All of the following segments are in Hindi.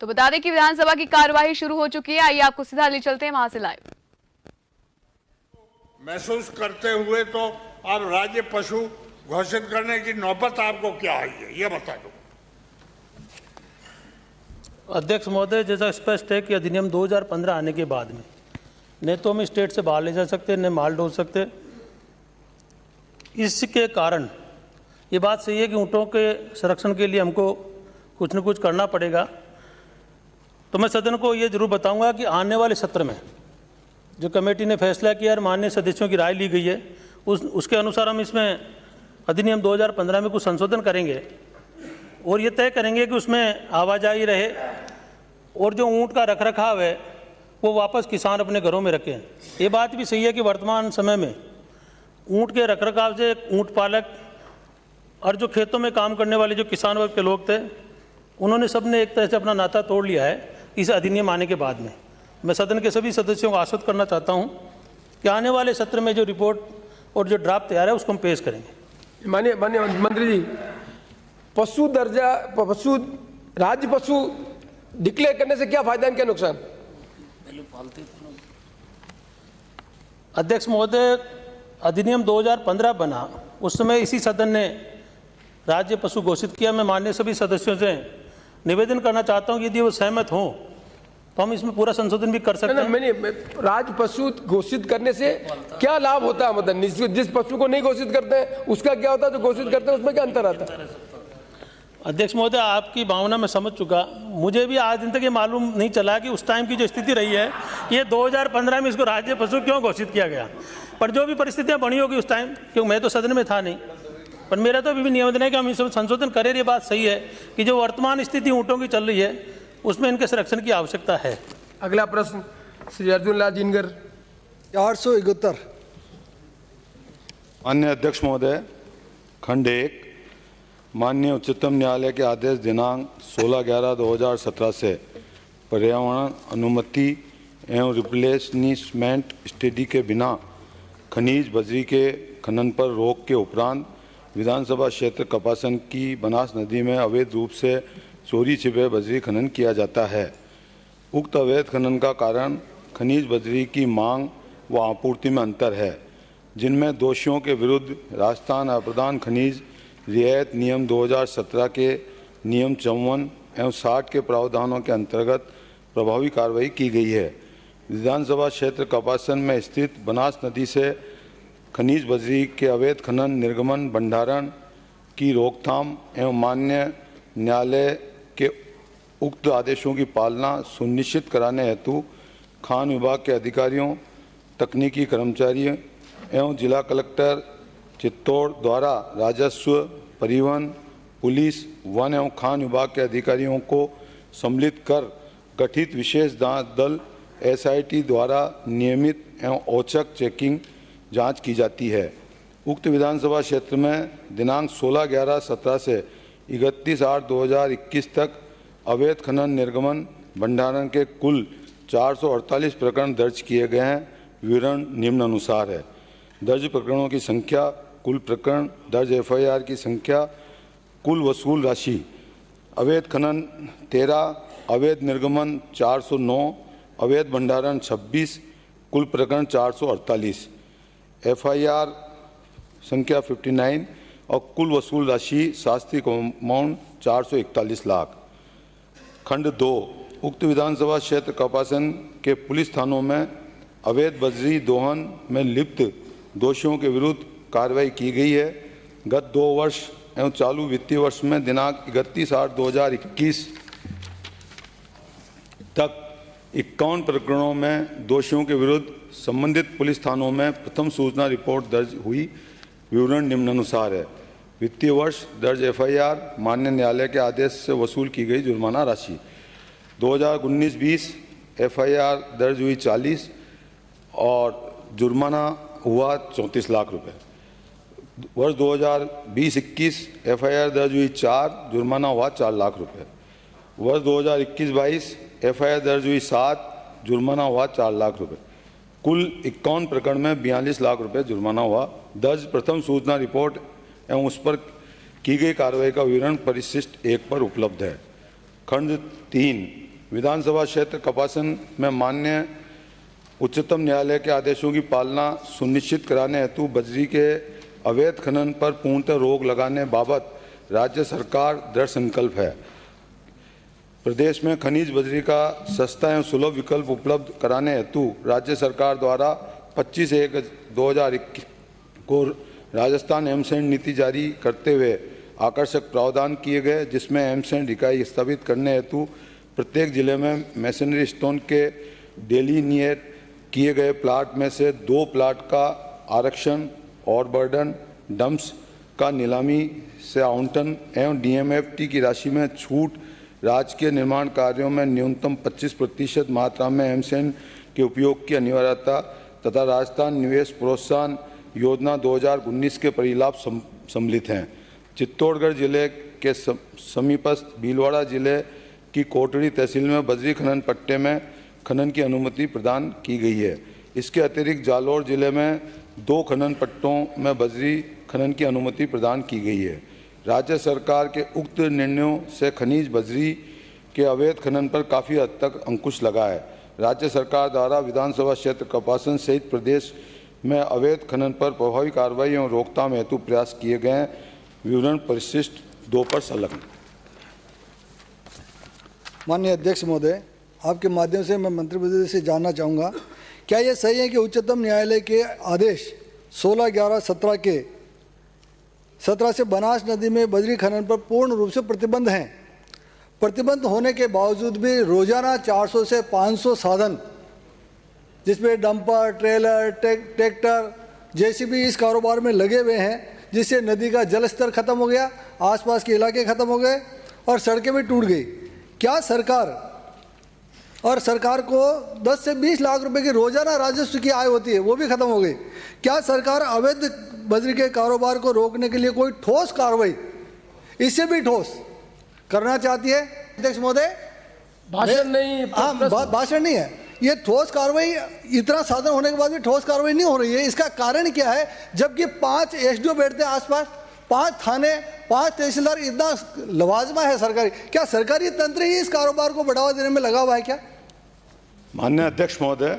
तो बता दें कि विधानसभा की कार्यवाही शुरू हो चुकी है। आइए आपको सीधा ले चलते हैं वहां से लाइव। महसूस करते हुए तो अब राज्य पशु घोषित करने की नौबत आपको क्या आई है, ये बता दो। अध्यक्ष महोदय, जैसा स्पष्ट है कि अधिनियम 2015 आने के बाद में न तो हम स्टेट से बाहर ले जा सकते, न माल ढोल सकते। इसके कारण ये बात सही है कि ऊँटों के संरक्षण के लिए हमको कुछ न कुछ करना पड़ेगा। तो मैं सदन को ये जरूर बताऊंगा कि आने वाले सत्र में जो कमेटी ने फैसला किया और माननीय सदस्यों की राय ली गई है उसके अनुसार हम इसमें अधिनियम 2015 में कुछ संशोधन करेंगे और ये तय करेंगे कि उसमें आवाजाही रहे और जो ऊँट का रखरखाव है वो वापस किसान अपने घरों में रखें। ये बात भी सही है कि वर्तमान समय में ऊँट के रखरखाव से ऊँट पालक और जो खेतों में काम करने वाले जो किसान वर्ग के लोग थे उन्होंने सबने एक तरह से अपना नाता तोड़ लिया है इस अधिनियम आने के बाद में। मैं सदन के सभी सदस्यों को आश्वस्त करना चाहता हूं कि आने वाले सत्र में जो रिपोर्ट और जो ड्राफ्ट तैयार है उसको हम पेश करेंगे। माननीय मंत्री जी, पशु दर्जा पशु राज्य पशु डिक्लेयर करने से क्या फायदा, क्या नुकसान? अध्यक्ष महोदय, अधिनियम 2015 बना उस समय इसी सदन ने राज्य पशु घोषित किया। मैं माननीय सभी सदस्यों से निवेदन करना चाहता हूं कि यदि वो सहमत हों तो हम इसमें पूरा संशोधन भी कर सकते हैं। मैंने राज्य पशु घोषित करने से क्या लाभ होता है? मतलब जिस पशु को नहीं घोषित करते हैं उसका क्या होता है, जो घोषित करते हैं उसमें क्या अंतर आता है? अध्यक्ष महोदय, आपकी भावना मैं समझ चुका। मुझे भी आज दिन तक ये मालूम नहीं चला कि उस टाइम की जो स्थिति रही है ये 2015 में इसको राज्य पशु क्यों घोषित किया गया। पर जो भी परिस्थितियाँ बनी होगी उस टाइम, क्योंकि मैं तो सदन में था नहीं, पर मेरा तो अभी भी निवेदन है कि हम इसमें संशोधन करें। ये बात सही है कि जो वर्तमान स्थिति ऊँटों की चल रही है उसमें इनके संरक्षण की आवश्यकता है। अगला प्रश्न श्री अर्जुन लाल जिनगर, 471। माननीय अध्यक्ष महोदय, खंड 1 माननीय उच्चतम न्यायालय के आदेश दिनांक 16/11/2017 से पर्यावरण अनुमति एवं रिप्लेसमेंट स्टडी के बिना खनिज बजरी के खनन पर रोक के उपरांत विधानसभा क्षेत्र कपासन की बनास नदी में अवैध रूप से चोरी छिपे बजरी खनन किया जाता है। उक्त अवैध खनन का कारण खनिज बजरी की मांग व आपूर्ति में अंतर है, जिनमें दोषियों के विरुद्ध राजस्थान अप्रदान खनिज रियायत नियम 2017 के नियम 54 एवं 60 के प्रावधानों के अंतर्गत प्रभावी कार्रवाई की गई है। विधानसभा क्षेत्र कपासन में स्थित बनास नदी से खनिज बजरी के अवैध खनन, निर्गमन, भंडारण की रोकथाम एवं माननीय न्यायालय के उक्त आदेशों की पालना सुनिश्चित कराने हेतु खान विभाग के अधिकारियों, तकनीकी कर्मचारियों एवं जिला कलेक्टर चित्तौड़ द्वारा राजस्व, परिवहन, पुलिस, वन एवं खान विभाग के अधिकारियों को सम्मिलित कर गठित विशेष दल SIT द्वारा नियमित एवं औचक चेकिंग जांच की जाती है। उक्त विधानसभा क्षेत्र में दिनांक 16/11/17 से 31/8/2021 तक अवैध खनन, निर्गमन, भंडारण के कुल 448 प्रकरण दर्ज किए गए हैं। विवरण निम्नानुसार है। दर्ज प्रकरणों की संख्या, कुल प्रकरण, दर्ज FIR की संख्या, कुल वसूल राशि: अवैध खनन 13, अवैध निर्गमन 409, अवैध भंडारण 26, कुल प्रकरण 448, FIR संख्या 59 और कुल वसूल राशि शास्त्रीय अमाउंट 441 लाख। खंड 2 उक्त विधानसभा क्षेत्र कपासन के पुलिस थानों में अवैध बजरी दोहन में लिप्त दोषियों के विरुद्ध कार्रवाई की गई है। गत 2 वर्ष एवं चालू वित्तीय वर्ष में दिनांक 31/8/2021 तक 51 प्रकरणों में दोषियों के विरुद्ध संबंधित पुलिस थानों में प्रथम सूचना रिपोर्ट दर्ज हुई। विवरण निम्नानुसार है। वित्तीय वर्ष दर्ज FIR, माननीय न्यायालय के आदेश से वसूल की गई जुर्माना राशि: 2019-20 FIR दर्ज हुई 40 और जुर्माना हुआ 34 लाख रुपए। वर्ष 2020-21 FIR दर्ज हुई 4, जुर्माना हुआ 4 लाख रुपए। वर्ष 2021-22 FIR दर्ज हुई 7, जुर्माना हुआ 4 लाख रुपए। कुल 51 प्रकरण में 42 लाख रुपए जुर्माना हुआ। दर्ज प्रथम सूचना रिपोर्ट एवं उस पर की गई कार्रवाई का विवरण परिशिष्ट 1 पर उपलब्ध है। खंड 3 विधानसभा क्षेत्र कपासन में माननीय उच्चतम न्यायालय के आदेशों की पालना सुनिश्चित कराने हेतु बजरी के अवैध खनन पर पूर्णतः रोक लगाने बाबत राज्य सरकार दृढ़ संकल्प है। प्रदेश में खनिज बजरी का सस्ता एवं सुलभ विकल्प उपलब्ध कराने हेतु राज्य सरकार द्वारा 25/1/2021 को राजस्थान एमसैंड नीति जारी करते हुए आकर्षक प्रावधान किए गए, जिसमें एमसैंड इकाई स्थापित करने हेतु प्रत्येक जिले में मैसनरी स्टोन के डेलीनिएट किए गए प्लाट में से 2 प्लाट का आरक्षण और बर्डन डम्प्स का नीलामी से आवंटन एवं डीएमएफटी की राशि में छूट, राज्य के निर्माण कार्यों में न्यूनतम 25% मात्रा में एमसैंड के उपयोग की अनिवार्यता तथा राजस्थान निवेश प्रोत्साहन योजना 2019 के परिलाभ सम्मिलित हैं। चित्तौड़गढ़ जिले के समीपस्थ भीलवाड़ा जिले की कोटड़ी तहसील में बजरी खनन पट्टे में खनन की अनुमति प्रदान की गई है। इसके अतिरिक्त जालौर जिले में 2 खनन पट्टों में बजरी खनन की अनुमति प्रदान की गई है। राज्य सरकार के उक्त निर्णयों से खनिज बजरी के अवैध खनन पर काफ़ी हद तक अंकुश लगा है। राज्य सरकार द्वारा विधानसभा क्षेत्र कपासन सहित प्रदेश में अवैध खनन पर प्रभावी कार्रवाई एवं रोकथाम हेतु प्रयास किए गए हैं। विवरण परिशिष्ट 2 पर संलग्न। माननीय अध्यक्ष महोदय, आपके माध्यम से मैं मंत्री महोदय से जानना चाहूँगा, क्या यह सही है कि उच्चतम न्यायालय के आदेश 16/11/17 से बनास नदी में बजरी खनन पर पूर्ण रूप से प्रतिबंध हैं। प्रतिबंध होने के बावजूद भी रोजाना 400 से 500 साधन, जिसमें डंपर, ट्रेलर, ट्रैक्टर, जेसीबी इस कारोबार में लगे हुए हैं, जिससे नदी का जल स्तर खत्म हो गया, आसपास के इलाके खत्म हो गए और सड़कें भी टूट गई। क्या सरकार को 10 से 20 लाख रुपए की रोजाना राजस्व की आय होती है, वो भी खत्म हो गई। क्या सरकार अवैध बजरी के कारोबार को रोकने के लिए कोई ठोस कार्रवाई, इससे भी ठोस करना चाहती है? अध्यक्ष महोदय, भाषण नहीं, भाषण नहीं है, ये ठोस कार्रवाई, इतना साधन होने के बाद भी ठोस कार्रवाई नहीं हो रही है। इसका कारण क्या है? जबकि 5 एसडीओ बैठते हैं आसपास, 5 थाने, 5 तहसीलदार, इतना लवाजमा है सरकारी। क्या सरकारी तंत्र ही इस कारोबार को बढ़ावा देने में लगा हुआ है क्या? माननीय अध्यक्ष महोदय,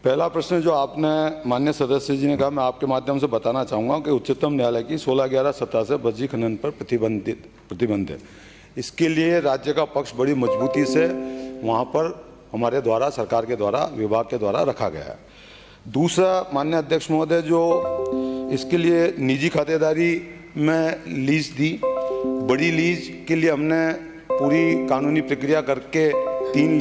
पहला प्रश्न जो आपने माननीय सदस्य जी ने कहा, मैं आपके माध्यम से बताना चाहूँगा कि उच्चतम न्यायालय की 16/11/17 से बजरी खनन पर प्रतिबंध है। इसके लिए राज्य का पक्ष बड़ी मजबूती से वहाँ पर हमारे द्वारा, सरकार के द्वारा, विभाग के द्वारा रखा गया है। दूसरा माननीय अध्यक्ष महोदय, जो इसके लिए निजी खातेदारी में लीज दी, बड़ी लीज के लिए हमने पूरी कानूनी प्रक्रिया करके 3